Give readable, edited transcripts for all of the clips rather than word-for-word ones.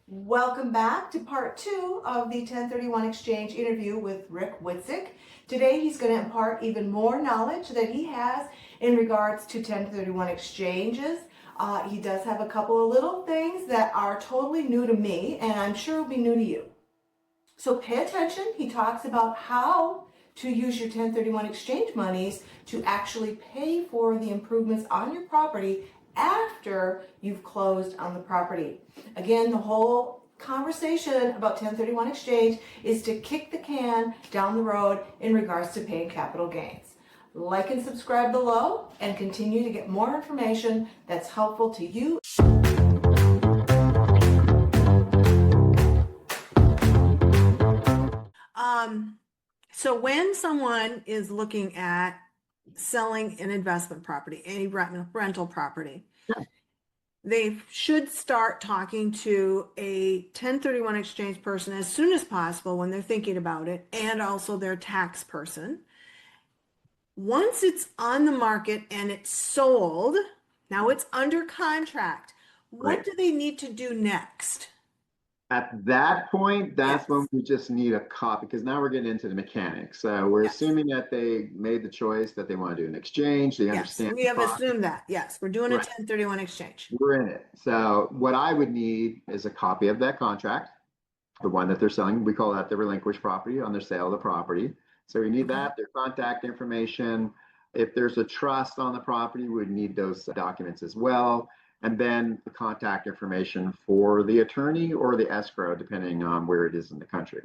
Welcome back to part 2 of the 1031 exchange interview with Rick Wittstock. Today he's going to impart even more knowledge that he has in regards to 1031 exchanges. He does have a couple of little things that are totally new to me, and I'm sure will be new to you. So pay attention. He talks about how to use your 1031 exchange monies to actually pay for the improvements on your property after you've closed on the property. Again, the whole conversation about 1031 exchange is to kick the can down the road in regards to paying capital gains. Like and subscribe below and continue to get more information that's helpful to you. So when someone is looking at selling an investment property, a rental property, they should start talking to a 1031 exchange person as soon as possible when they're thinking about it, and also their tax person. Once it's on the market and it's sold, now it's under contract, what do they need to do next? At that point, that's Yes. when we just need a copy, because now we're getting into the mechanics. So we're Yes. assuming that they made the choice that they want to do an exchange. They Yes, understand we the have process. assumed that. Yes, we're doing a Right. 1031 exchange. We're in it. So what I would need is a copy of that contract, the one that they're selling. We call that the relinquished property on their sale of the property. So we need that, their contact information. If there's a trust on the property, we would need those documents as well. And then the contact information for the attorney or the escrow, depending on where it is in the country.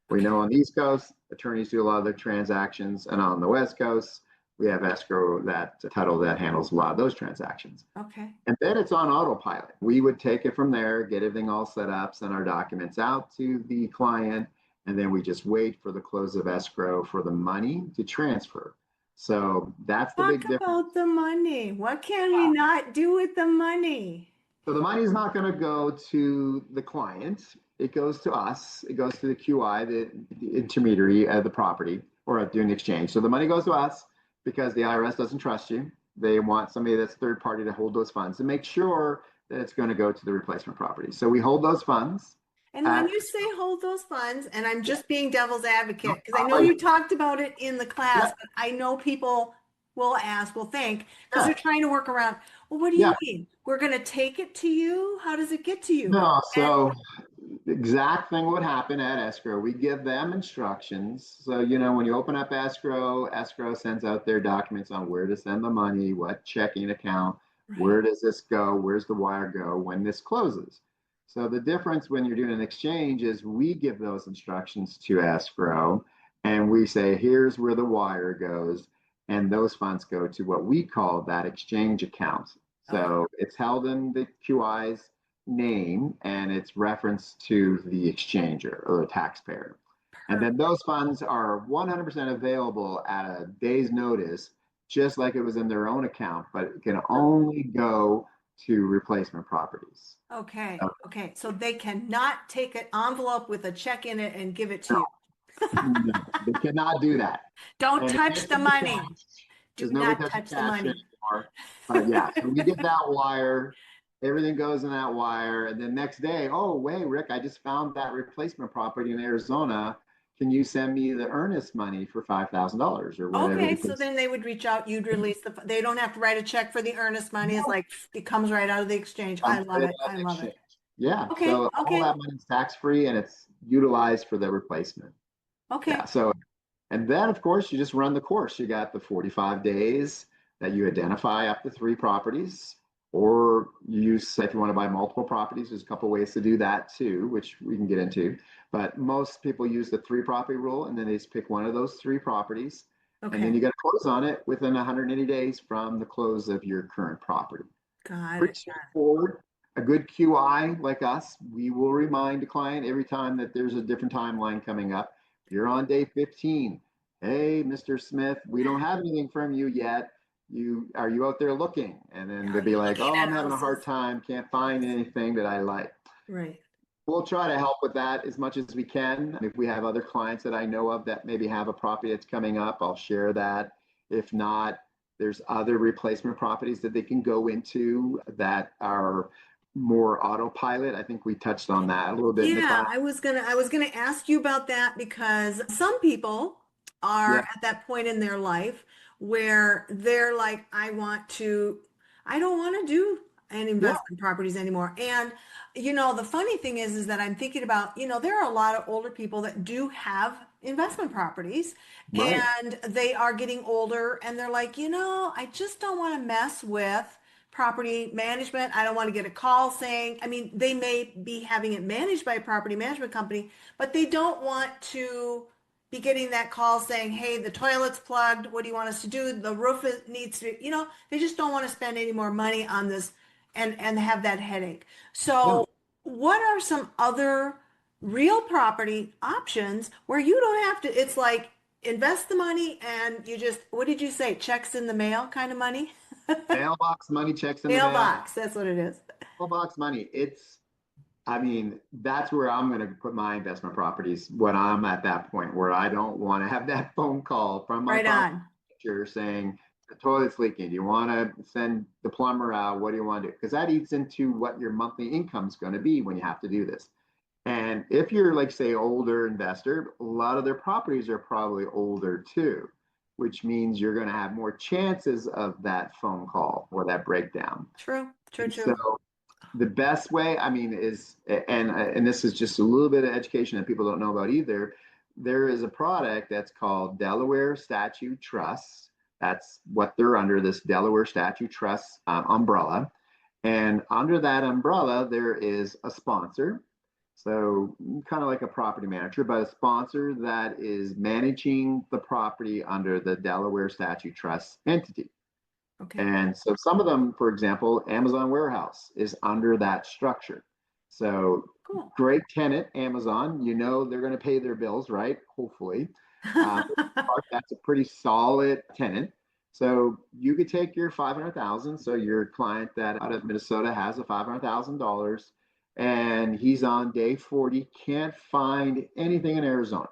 We know on the East Coast, attorneys do a lot of their transactions, and on the West Coast, we have escrow, that title that handles a lot of those transactions. Okay. And then it's on autopilot. We would take it from there, get everything all set up, send our documents out to the client, and then we just wait for the close of escrow for the money to transfer. So that's the big Talk difference. about the money. What can we not do with the money? So the money is not going to go to the client. It goes to us. It goes to the QI, the intermediary of the property, or doing the exchange. So the money goes to us because the IRS doesn't trust you. They want somebody that's third party to hold those funds and make sure that it's going to go to the replacement property. So we hold those funds. And when you say hold those funds, and I'm just being devil's advocate, because I know you talked about it in the class, but I know people will ask, will think, because they're trying to work around. Well, what do you mean? We're going to take it to you? How does it get to you? No, so the exact thing would happen at escrow. We give them instructions. So, when you open up escrow sends out their documents on where to send the money, what checking account, where does this go, where's the wire go when this closes. So the difference when you're doing an exchange is we give those instructions to escrow and we say, here's where the wire goes. And those funds go to what we call that exchange account. So it's held in the QI's name and it's referenced to the exchanger or the taxpayer. And then those funds are 100% available at a day's notice, just like it was in their own account, but it can only go to replacement properties. Okay. So they cannot take an envelope with a check in it and give it to you. No, they cannot do that. Don't touch the money. Do not touch the money. But yeah, so we get that wire, everything goes in that wire, and then next day, oh wait, Rick, I just found that replacement property in Arizona. Can you send me the earnest money for $5,000 or whatever? Okay, so then they would reach out, you'd release they don't have to write a check for the earnest money. It's like, it comes right out of the exchange. I love it. I love it. Yeah. Okay. So all that money is tax-free and it's utilized for the replacement. Okay. Yeah. So, and then of course you just run the course. You got the 45 days that you identify up to 3 properties, or you use, if you want to buy multiple properties, there's a couple ways to do that too, which we can get into. But most people use the 3 property rule, and then they just pick one of those 3 properties. And then you got to close on it within 180 days from the close of your current property. Pretty straightforward. A good QI like us, we will remind the client every time that there's a different timeline coming up. You're on day 15. Hey, Mr. Smith, we don't have anything from you yet. Are you out there looking? And then they'll be like, oh, I'm having a hard time, can't find anything that I like. Right. We'll try to help with that as much as we can. If we have other clients that I know of that maybe have a property that's coming up, I'll share that. If not, there's other replacement properties that they can go into that are more autopilot. I think we touched on that a little bit in the Yeah, class. I was gonna ask you about that because some people are Yeah, at that point in their life where they're like, I don't want to do an yeah, investment properties anymore. And the funny thing is that I'm thinking about, there are a lot of older people that do have investment properties right. and they are getting older and they're like, I just don't want to mess with property management. I don't want to get a call saying, I mean, they may be having it managed by a property management company, but they don't want to be getting that call saying, hey, the toilet's plugged. What do you want us to do? The needs to, they just don't want to spend any more money on this and have that headache. No. So what are some other real property options where you don't have to, it's like invest the money and you just, what did you say? Checks in the mail kind of money? Mailbox money, checks in the mail, Mailbox, that's what it is. mailbox money. I mean, that's where I'm going to put my investment properties when I'm at that point where I don't want to have that phone call from my Right property on. manager saying the toilet's leaking. Do you want to send the plumber out? What do you want to do? Because that eats into what your monthly income is going to be when you have to do this. And if you're like, say, older investor, a lot of their properties are probably older too, which means you're going to have more chances of that phone call or that breakdown. True, true, And so true. the best way, I mean, is and this is just a little bit of education that people don't know about either. There is a product that's called Delaware Statute Trusts. That's what they're under, this Delaware Statute Trust umbrella. And under that umbrella, there is a sponsor. So kind of like a property manager, but a sponsor that is managing the property under the Delaware Statute Trust entity. Okay, And so some of them, for example, Amazon Warehouse is under that structure. So cool. great tenant, Amazon, they're going to pay their bills, right? Hopefully. For the most part, that's a pretty solid tenant. So you could take your 500,000. So your client that out of Minnesota has a $500,000 and he's on day 40, can't find anything in Arizona.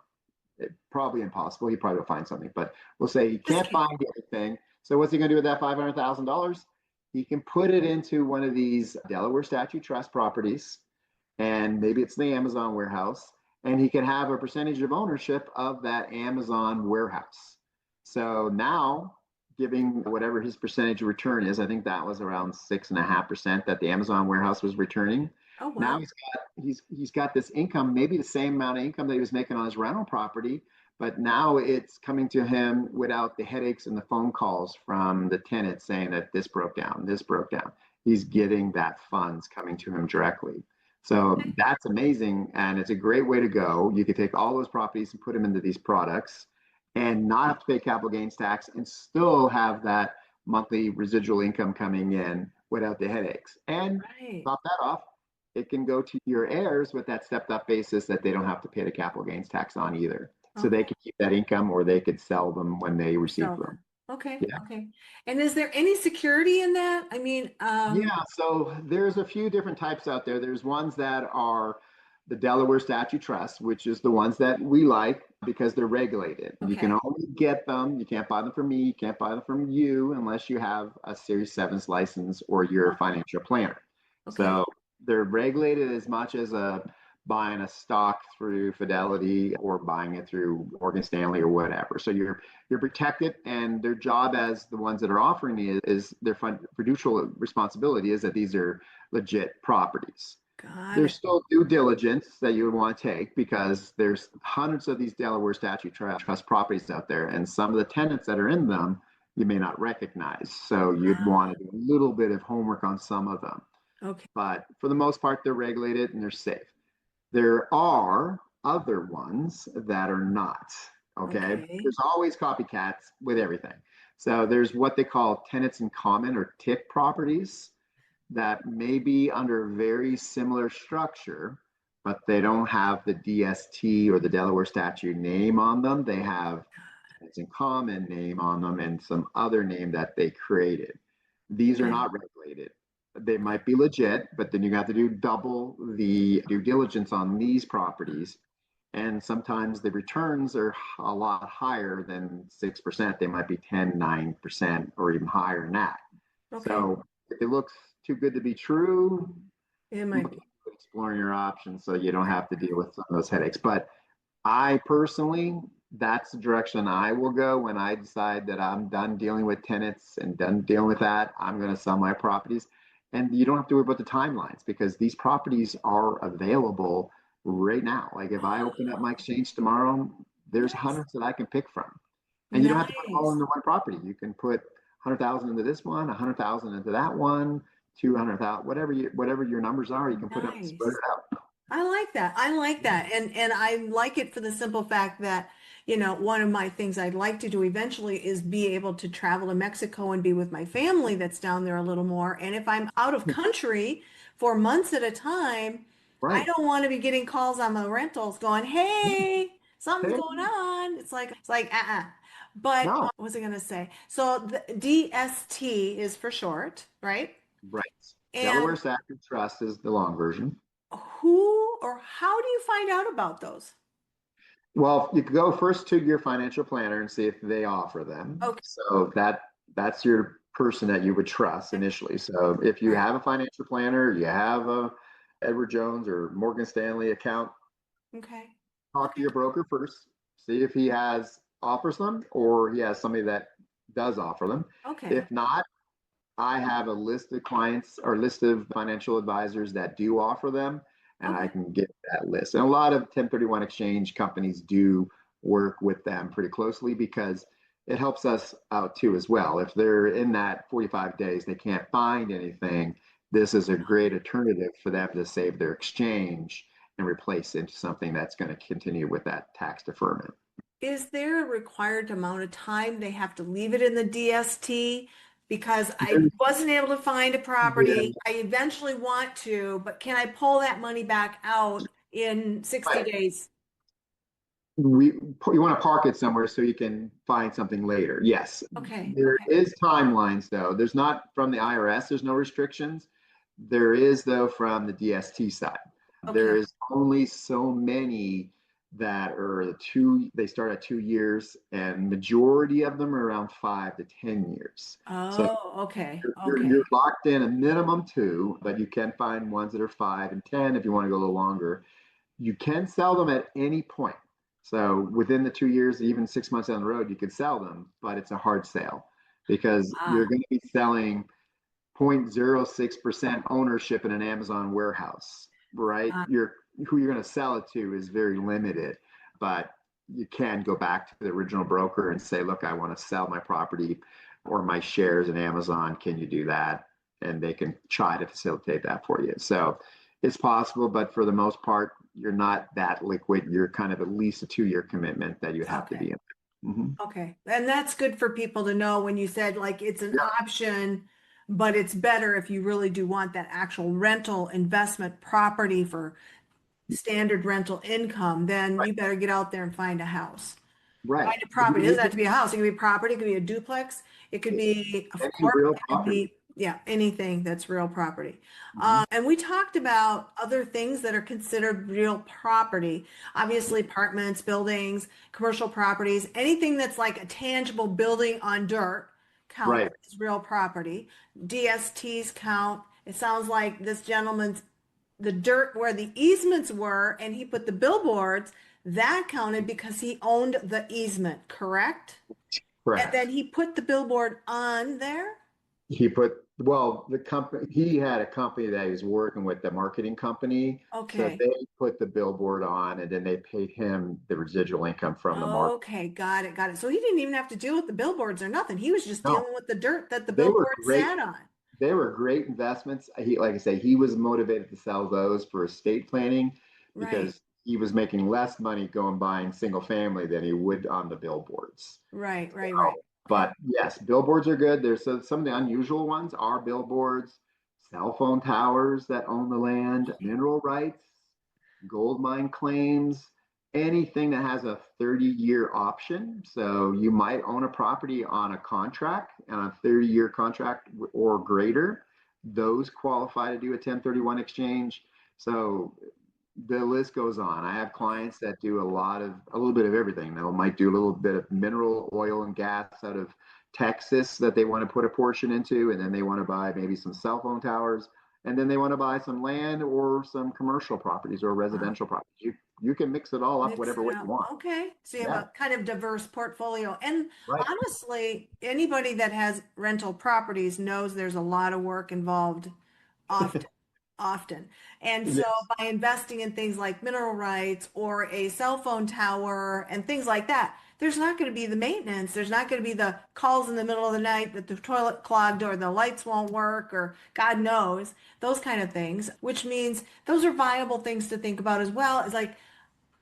Probably impossible. He probably will find something, but we'll say he Just can't kidding. find anything. So what's he going to do with that $500,000? He can put it into one of these Delaware Statute Trust properties, and maybe it's the Amazon warehouse, and he can have a percentage of ownership of that Amazon warehouse. So now, giving whatever his percentage of return is, I think that was around 6.5% that the Amazon warehouse was returning. Oh, Now wow. he's got this income, maybe the same amount of income that he was making on his rental property, but now it's coming to him without the headaches and the phone calls from the tenant saying that this broke down, this broke down. He's getting that funds coming to him directly. So Okay. that's amazing. And it's a great way to go. You could take all those properties and put them into these products and not have to pay capital gains tax and still have that monthly residual income coming in without the headaches. And Right. top that off, it can go to your heirs with that stepped up basis that they don't have to pay the capital gains tax on either. So they Okay. could keep that income or they could sell them when they receive Sell them. them. Okay. Yeah. Okay. And is there any security in that? I mean, Yeah, so there's a few different types out there. There's ones that are the Delaware Statute Trust, which is the ones that we like because they're regulated. You can okay. only get them. You can't buy them from me. You can't buy them from you unless you have a Series 7's license or you're a Okay. financial planner. Okay. So they're regulated as much as buying a stock through Fidelity or buying it through Morgan Stanley or whatever. So you're protected, and their job as the ones that are offering is their fiducial responsibility is that these are legit properties. Got There's it. still due diligence that you would want to take because there's hundreds of these Delaware Statute Trust properties out there, and some of the tenants that are in them you may not recognize. So you'd want to do a little bit of homework on some of them. Okay. But for the most part, they're regulated and they're safe. There are other ones that are not. Okay. Okay. There's always copycats with everything. So there's what they call tenants in common or TIC properties that may be under very similar structure, but they don't have the DST or the Delaware statute name on them. They have tenants in common name on them and some other name that they created. These are Okay. not regulated. They might be legit, but then you have to do double the due diligence on these properties. And sometimes the returns are a lot higher than 6%. They might be 10, 9%, or even higher than that. Okay. So if it looks too good to be true, It might be. exploring your options so you don't have to deal with some of those headaches. But I personally, that's the direction I will go when I decide that I'm done dealing with tenants and done dealing with that. I'm going to sell my properties. And you don't have to worry about the timelines because these properties are available right now. Like if I open up my exchange tomorrow, there's Nice. hundreds that I can pick from. And you don't have to put it all Nice. into one property. You can put 100,000 into this one, 100,000 into that one, 200,000, whatever your numbers are, you can put up, spread Nice. it out. I like that. I like that. And I like it for the simple fact that, one of my things I'd like to do eventually is be able to travel to Mexico and be with my family that's down there a little more. And if I'm out of country for months at a time, I Right. don't want to be getting calls on my rentals going, "Hey, something's Hey, going on." It's like, But no, what was I going to say? So the DST is for short, right? right. Delaware And Statutory Trust is the long version. who or how do you find out about those? Well, you could go first to your financial planner and see if they offer them. Okay. So that's your person that you would trust initially. So if you Right. have a financial planner, you have a Edward Jones or Morgan Stanley account, Okay. talk to Okay. your broker first, see if he has offers them or he has somebody that does offer them. Okay. If not, I have a list of clients or list of financial advisors that do offer them, and I Okay. can get that list. And a lot of 1031 exchange companies do work with them pretty closely because it helps us out too as well. If they're in that 45 days, they can't find anything, this is a great alternative for them to save their exchange and replace into something that's going to continue with that tax deferment. Is there a required amount of time they have to leave it in the DST? Because I Yeah, wasn't able to find a property. I eventually want to, but can I pull that money back out in 60 right. days? You want to park it somewhere so you can find something later. Yes, Okay. there Okay. is timelines though. There's not from the IRS. There's no restrictions. There is though from the DST side. There Okay. is only so many that are they start at 2 years, and majority of them are around 5 to 10 years. So Oh, okay. you're Okay. locked in a minimum two, but you can find ones that are 5 and 10 if you want to go a little longer. You can sell them at any point. So within the 2 years, even 6 months down the road, you could sell them, but it's a hard sale because you're Ah, going to be selling 0.06% ownership in an Amazon warehouse, right? ah, Who you're going to sell it to is very limited, but you can go back to the original broker and say, look, I want to sell my property or my shares in Amazon. Can you do that? And they can try to facilitate that for you. So it's possible, but for the most part, you're not that liquid. You're kind of at least a 2 year commitment that you have to okay. be in. Mm-hmm. Okay. And that's good for people to know when you said like it's an Yeah, option, but it's better if you really do want that actual rental investment property for standard rental income, then right, you better get out there and find a house. right. Find a property. It doesn't have to be a house. It could be property. It could be a duplex. It could be a Any corp. real It could property. be, yeah, anything that's real property. Mm-hmm. And we talked about other things that are considered real property. Obviously, apartments, buildings, commercial properties, anything that's like a tangible building on dirt counts Right. as real property. DSTs count. It sounds like this gentleman's the dirt where the easements were and he put the billboards, that counted because he owned the easement, correct? And then Correct. he put the billboard on there? The company, he had a company that he was working with, the marketing company. So Okay. they put the billboard on and then they paid him the residual income from the market. Okay, got it, got it. So he didn't even have to deal with the billboards or nothing. He was just No, dealing with the dirt that the they were billboard great. sat on. They were great investments. Like I say, he was motivated to sell those for estate planning Right, because he was making less money going buying single family than he would on the billboards. right, right, right. So, Okay. but yes, billboards are good. There's some of the unusual ones are billboards, cell phone towers that own the land, mineral rights, gold mine claims, anything that has a 30-year option. So you might own a property on a contract and a 30-year contract or greater. Those qualify to do a 1031 exchange. So the list goes on. I have clients that do a little bit of everything. They might do a little bit of mineral oil and gas out of Texas that they want to put a portion into, and then they want to buy maybe some cell phone towers and then they want to buy some land or some commercial properties or residential properties. You can mix it all up Mix whatever it way up. you want. Okay. So you have Yeah, a kind of diverse portfolio. And right. honestly, anybody that has rental properties knows there's a lot of work involved often, often. And so Yes. by investing in things like mineral rights or a cell phone tower and things like that, there's not going to be the maintenance. There's not going to be the calls in the middle of the night that the toilet clogged or the lights won't work or God knows, those kind of things, which means those are viable things to think about as well. It's like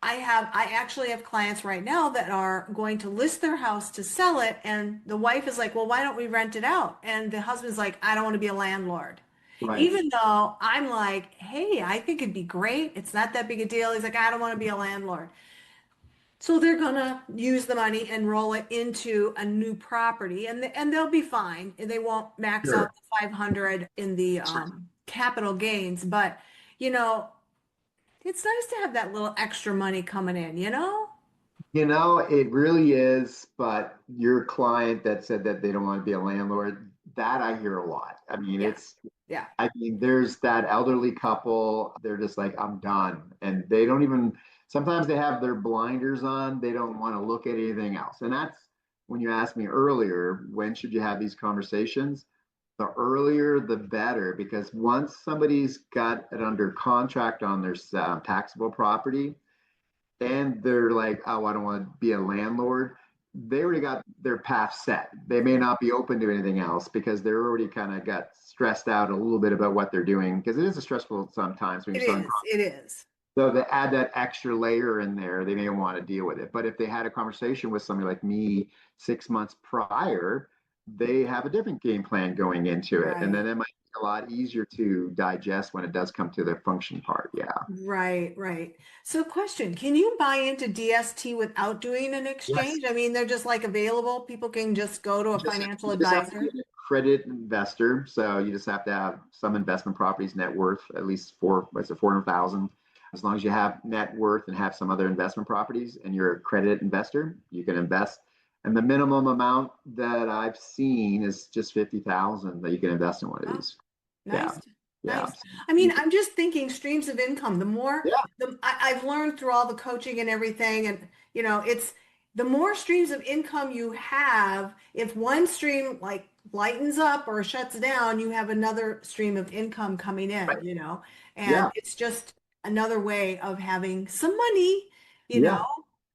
I actually have clients right now that are going to list their house to sell it, and the wife is like, well, why don't we rent it out? And the husband's like, I don't want to be a landlord. Right. Even though I'm like, hey, I think it'd be great. It's not that big a deal. He's like, I don't want to be a landlord. So they're gonna use the money and roll it into a new property, and they'll be fine. They won't max Sure. out the 500 in the capital gains, but you know, it's nice to have that little extra money coming in, you know? It really is, but your client that said that they don't want to be a landlord, that I hear a lot. I mean, Yeah, yeah, there's that elderly couple, they're just like, I'm done. And they don't even, sometimes they have their blinders on. They don't want to look at anything else. And that's when you asked me earlier, when should you have these conversations? The earlier, the better, because once somebody's got it under contract on their taxable property, and they're like, oh, I don't want to be a landlord, they already got their path set. They may not be open to anything else because they're already kind of got stressed out a little bit about what they're doing because it is a stressful sometimes when it you're selling. is. It is. So they add that extra layer in there, they may want to deal with it. But if they had a conversation with somebody like me 6 months prior, they have a different game plan going into it. And Right. then it might be a lot easier to digest when it does come to the function part. Yeah. Right, right. So question, can you buy into DST without doing an Yes. exchange? I mean, they're just like available. People can just go to a financial You just have to be advisor. a credit investor. So you just have to have some investment properties net worth at least 400,000. As long as you have net worth and have some other investment properties and you're a credit investor, you can invest. And the minimum amount that I've seen is just 50,000 that you can invest in one of Oh, these. Yeah. nice. Yeah. Nice. So I mean, I'm just thinking streams of income. The more yeah. I've learned through all the coaching and everything, and it's the more streams of income you have, if one stream like lightens up or shuts down, you have another stream of income coming Right. in, and Yeah. it's just another way of having some money, you know. Yeah.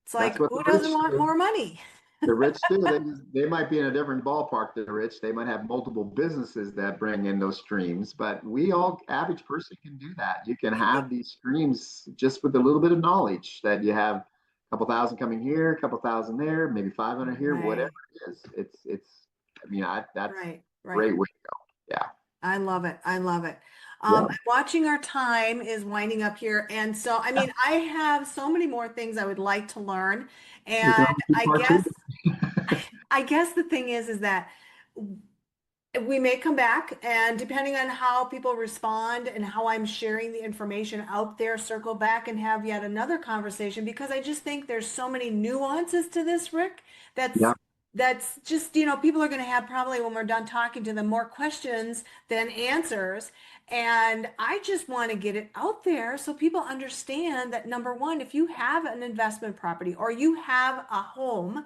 It's That's like, what who the doesn't rich want do. more money? The rich too. They might be in a different ballpark than the rich. They might have multiple businesses that bring in those streams, but we all, average person can do that. You can have these streams just with a little bit of knowledge that you have a couple thousand coming here, a couple thousand there, maybe 500 here, whatever Right, it is. I mean, that's right, a right. great way to go. Yeah. I love it. I love it. Yeah. I'm watching our time is winding up here. And so, I mean, I have so many more things I would like to learn. We And can always do I part two. guess, I guess the thing is that we may come back and depending on how people respond and how I'm sharing the information out there, circle back and have yet another conversation because I just think there's so many nuances to this, Rick, that's Yeah. that's just, people are going to have probably when we're done talking to them more questions than answers. And I just want to get it out there so people understand that number one, if you have an investment property or you have a home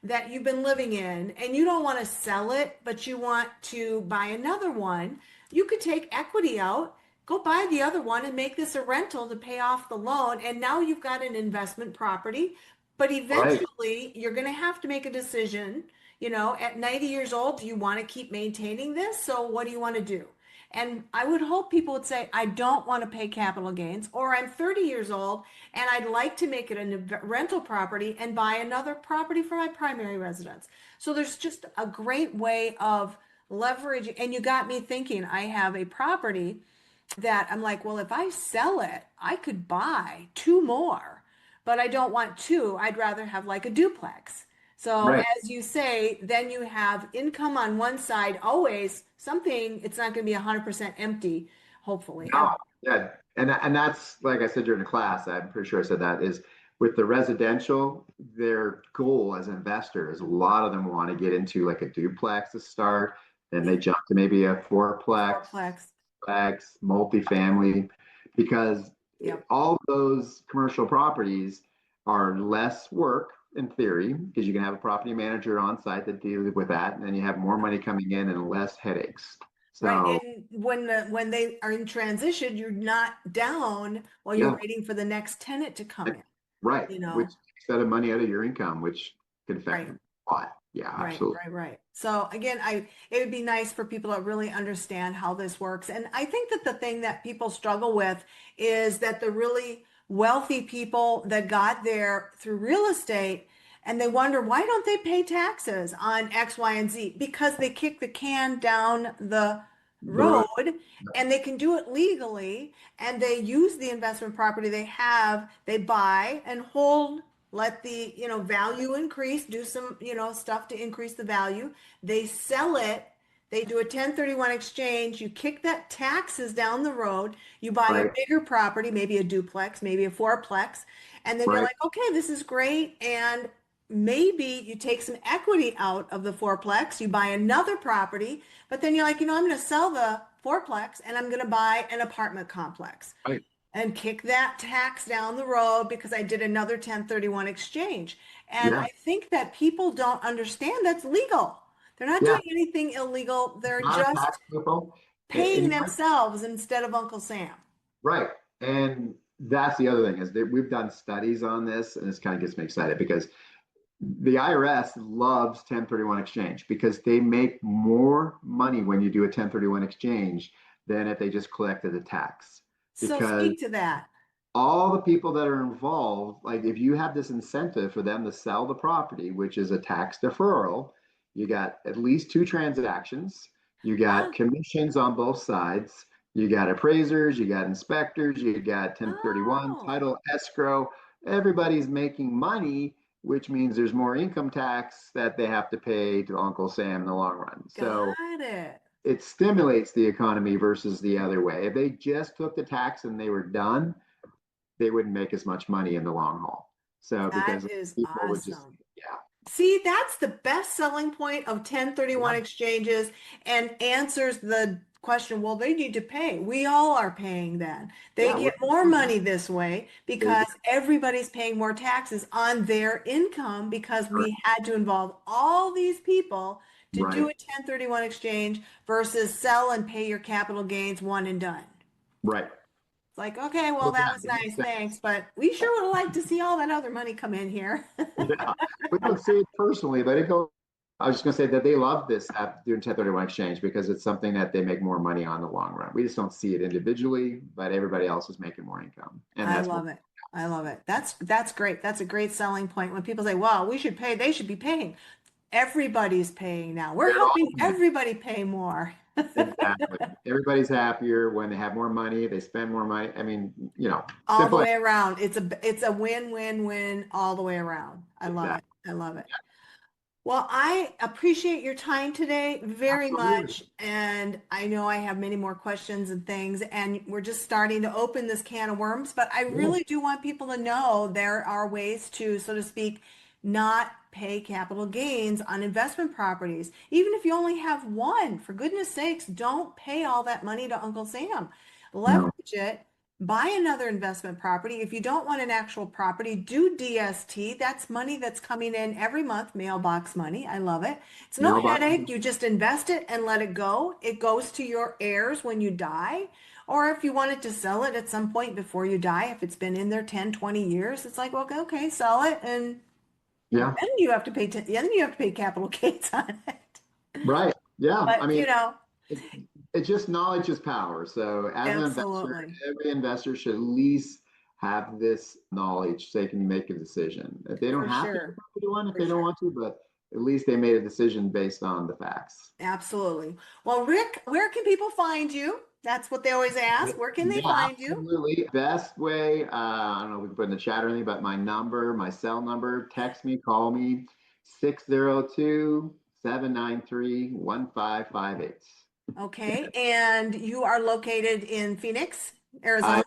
that you've been living in and you don't want to sell it, but you want to buy another one, you could take equity out, go buy the other one and make this a rental to pay off the loan. And now you've got an investment property, but Right. eventually you're going to have to make a decision, at 90 years old, do you want to keep maintaining this? So what do you want to do? And I would hope people would say, I don't want to pay capital gains, or I'm 30 years old and I'd like to make it a rental property and buy another property for my primary residence. So there's just a great way of leveraging. And you got me thinking, I have a property that I'm like, well, if I sell it, I could buy two more, but I don't want two. I'd rather have like a duplex. So Right. as you say, then you have income on one side, always something, it's not going to be 100% empty, hopefully, ever. No, yeah, and that's like I said during the class. I'm pretty sure I said that is with the residential. Their goal as investors, a lot of them want to get into like a duplex to start, then they jump to maybe a fourplex, Fourplex. duplex, multifamily, because Yep. all those commercial properties are less work in theory, because you can have a property manager on site that deals with that, and then you have more money coming in and less headaches. Right. So, And when they are in transition, you're not down while you're yeah, waiting for the next tenant to come in, right. you Which know. takes that money out of your income, which could affect Right. a lot. Yeah, Right, absolutely. right, right. So again, it would be nice for people to really understand how this works. And I think that the thing that people struggle with is that the really wealthy people that got there through real estate and they wonder why don't they pay taxes on X, Y, and Z? Because they kick the can down the The road. road and they can do it legally and they use the investment property they have, they buy and hold, let the, value increase, do some, stuff to increase the value. They sell it. They do a 1031 exchange. You kick that taxes down the road. You buy a Right, bigger property, maybe a duplex, maybe a fourplex. And then you're right, like, okay, this is great. And maybe you take some equity out of the fourplex. You buy another property, but then you're like, I'm going to sell the fourplex and I'm going to buy an apartment complex right. and kick that tax down the road because I did another 1031 exchange. And Yeah, I think that people don't understand that's legal. They're not yeah. doing anything illegal. They're Not a tax just loophole. And paying themselves instead of Uncle Sam. right. And that's the other thing is that we've done studies on this, and this kind of gets me excited because the IRS loves 1031 exchange because they make more money when you do a 1031 exchange than if they just collected the tax. So Because speak to that. all the people that are involved, like if you have this incentive for them to sell the property, which is a tax deferral, you got at least two transactions, you got Ah, commissions on both sides, you got appraisers, you got inspectors, you got 1031, oh, title, escrow. Everybody's making money, which means there's more income tax that they have to pay to Uncle Sam in the long run. So got it. it stimulates the economy versus the other way. If they just took the tax and they were done, they wouldn't make as much money in the long haul. So That because is people would just, awesome. yeah, See, that's the best selling point of yeah, 1031 exchanges and answers the question, well, they need to pay. We all are paying then. They yeah, get more money this way they do. because everybody's paying more taxes on their income because we had to involve all these people to do Right, a 1031 exchange versus sell and pay your capital gains one and done. right. It's like, okay, well, Well, yeah, that was it makes nice, thanks, sense. but we sure would have liked to see all that other money come in here. Yeah, we don't see it personally, but it goes. I was just going to say that they love this doing 1031 exchange because it's something that they make more money on in the long run. We just don't see it individually, but everybody else is making more income, and I that's what. love it. I love it. That's great. That's a great selling point when people say, "Well, we should pay." They should be paying. Everybody's paying now. We're They're all helping everybody pay more. exactly. Everybody's happier when they have more money. They spend more money. I mean, All the simple. way around. It's a win-win-win all the way around. I love it. Exactly. I love it. Well, I appreciate your time today very Absolutely. much. And I know I have many more questions and things, and we're just starting to open this can of worms, but I Yeah. really do want people to know there are ways to, so to speak, not pay capital gains on investment properties. Even if you only have one, for goodness sakes, don't pay all that money to Uncle Sam. No. Leverage it. Buy another investment property. If you don't want an actual property, do DST. That's money that's coming in every month, mailbox money. I love it. It's no Mailbox. headache. You just invest it and let it go. It goes to your heirs when you die. Or if you wanted to sell it at some point before you die, if it's been in there 10, 20 years, it's like, well, okay, sell it. And Yeah. then you have to pay, then you have to pay capital gains on it. Right. Yeah. I But, mean, it, it's just knowledge is power. So as an investor, absolutely, every investor should at least have this knowledge so they can make a decision. If they don't for have to sure, do one, if for they don't sure. want to, but at least they made a decision based on the facts. Absolutely. Well, Rick, where can people find you? That's what they always ask. Where can they Yeah, find you? absolutely. Best way, I don't know if we can put in the chat or anything, but my number, my cell number, text me, call me, 602-793-1558. Okay. And you are located in Phoenix, I, Arizona.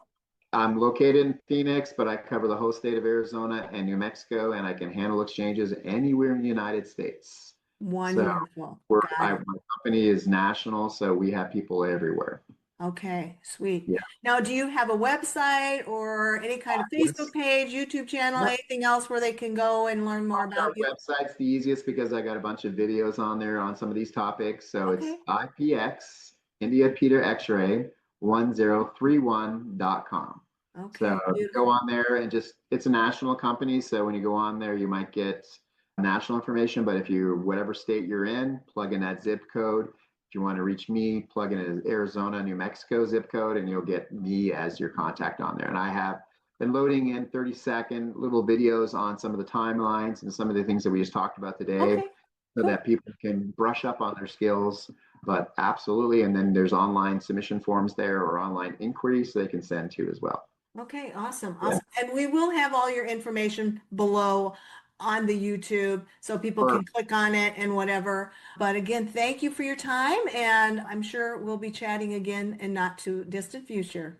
I'm located in Phoenix, but I cover the whole state of Arizona and New Mexico, and I can handle exchanges anywhere in the United States. So Wonderful. we're, Got it. my company is national, so we have people everywhere. Okay, sweet. Yeah. Now, do you have a website or any kind of Yes. Facebook page, YouTube channel, anything else where they can go and learn more about Our you? website's the easiest because I got a bunch of videos on there on some of these topics. So it's Okay. IPX, India Peter X-ray 1031.com. Okay, So go beautiful. on there and just, it's a national company. So when you go on there, you might get national information, but if you, whatever state you're in, plug in that zip code. If you want to reach me, plug in an Arizona, New Mexico zip code, and you'll get me as your contact on there. And I have been loading in 30-second little videos on some of the timelines and some of the things that we just talked about today Okay, so good. that people can brush up on their skills. But absolutely. And then there's online submission forms there or online inquiries so they can send to as well. Okay, awesome, Yeah. awesome. And we will have all your information below on the YouTube so people can Perfect. click on it and whatever. But again, thank you for your time, and I'm sure we'll be chatting again in not too distant future.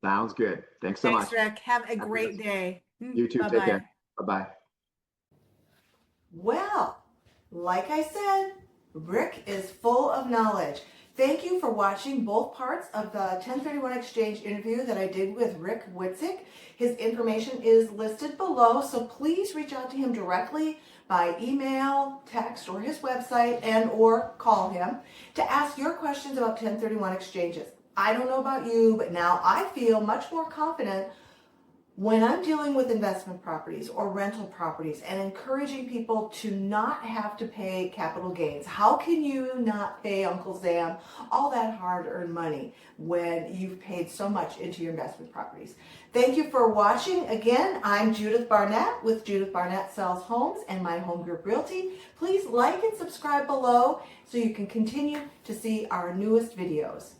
Sounds good. Thanks so Thanks, much. Rick. Have a Happy great listening. day. You too. Take Bye-bye. care. Bye-bye. Well, like I said, Rick is full of knowledge. Thank you for watching both parts of the 1031 exchange interview that I did with Rick Wittstock. His information is listed below, so please reach out to him directly by email, text, or his website, and or call him to ask your questions about 1031 exchanges. I don't know about you, but now I feel much more confident when I'm dealing with investment properties or rental properties and encouraging people to not have to pay capital gains. How can you not pay Uncle Sam all that hard-earned money when you've paid so much into your investment properties? Thank you for watching. Again, I'm Judith Barnett with Judith Barnett Sells Homes and My Home Group Realty. Please like and subscribe below so you can continue to see our newest videos.